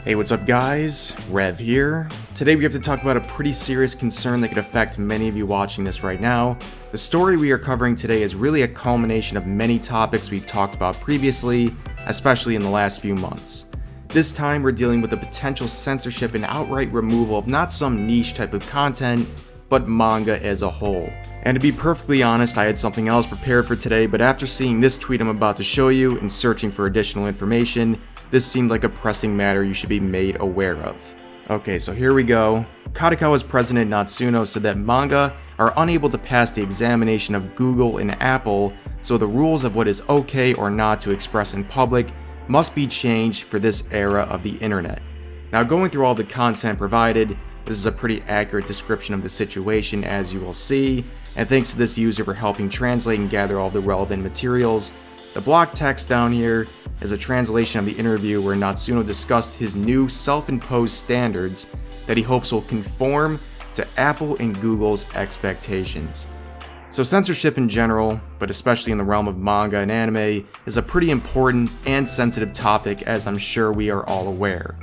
Hey, what's up guys? Rev here. Today we have to talk about a pretty serious concern that could affect many of you watching this right now. The story we are covering today is really a culmination of many topics we've talked about previously, especially in the last few months. This time we're dealing with the potential censorship and outright removal of not some niche type of content, but manga as a whole. And to be perfectly honest, I had something else prepared for today, but after seeing this tweet I'm about to show you and searching for additional information, this seemed like a pressing matter you should be made aware of. Okay, so here we go. Kadokawa's president Natsuno said that manga are unable to pass the examination of Google and Apple, so the rules of what is okay or not to express in public must be changed for this era of the internet. Now, going through all the content provided, this is a pretty accurate description of the situation, as you will see, and thanks to this user for helping translate and gather all the relevant materials. The block text down here is a translation of the interview where Natsuno discussed his new self-imposed standards that he hopes will conform to Apple and Google's expectations. So censorship in general, but especially in the realm of manga and anime, is a pretty important and sensitive topic, as I'm sure we are all aware.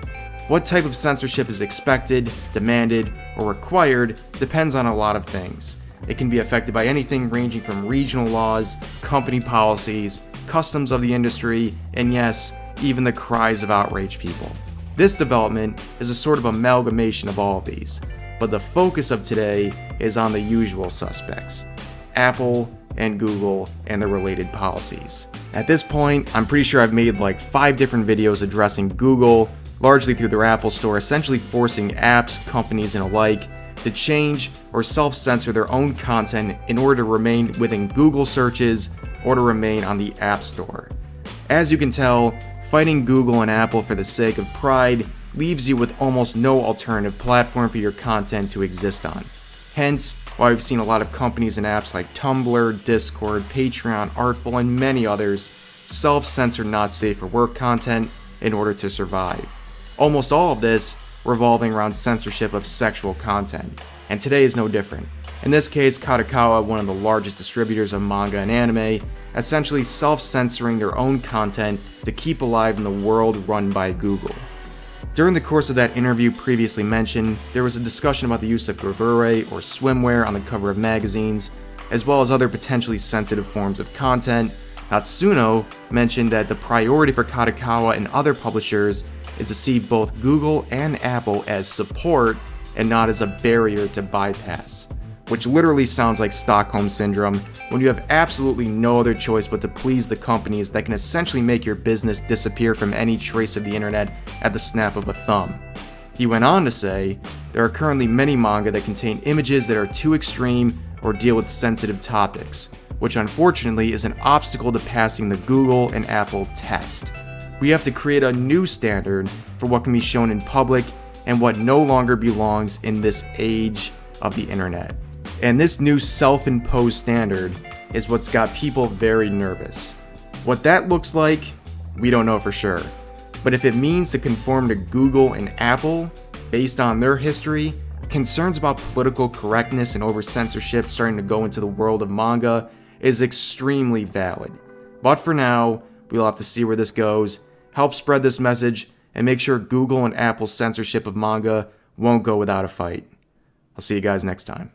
What type of censorship is expected, demanded, or required depends on a lot of things. It can be affected by anything ranging from regional laws, company policies, customs of the industry, and yes, even the cries of outraged people. This development is a sort of amalgamation of all of these, but the focus of today is on the usual suspects: Apple and Google and their related policies. At this point, I'm pretty sure I've made like 5 different videos addressing Google, largely through their Apple Store, essentially forcing apps, companies, and alike to change or self-censor their own content in order to remain within Google searches or to remain on the App Store. As you can tell, fighting Google and Apple for the sake of pride leaves you with almost no alternative platform for your content to exist on. Hence, why we've seen a lot of companies and apps like Tumblr, Discord, Patreon, Artful, and many others self-censor not safe for work content in order to survive. Almost all of this revolving around censorship of sexual content, and today is no different. In this case, Kadokawa, one of the largest distributors of manga and anime, essentially self-censoring their own content to keep alive in the world run by Google. During the course of that interview previously mentioned, there was a discussion about the use of gravure or swimwear on the cover of magazines, as well as other potentially sensitive forms of content. Natsuno mentioned that the priority for Kadokawa and other publishers is to see both Google and Apple as support and not as a barrier to bypass, which literally sounds like Stockholm Syndrome when you have absolutely no other choice but to please the companies that can essentially make your business disappear from any trace of the internet at the snap of a thumb. He went on to say, there are currently many manga that contain images that are too extreme or deal with sensitive topics, which unfortunately is an obstacle to passing the Google and Apple test. We have to create a new standard for what can be shown in public and what no longer belongs in this age of the internet. And this new self-imposed standard is what's got people very nervous. What that looks like, we don't know for sure. But if it means to conform to Google and Apple, based on their history, concerns about political correctness and over-censorship starting to go into the world of manga is extremely valid. But for now, we'll have to see where this goes, help spread this message, and make sure Google and Apple's censorship of manga won't go without a fight. I'll see you guys next time.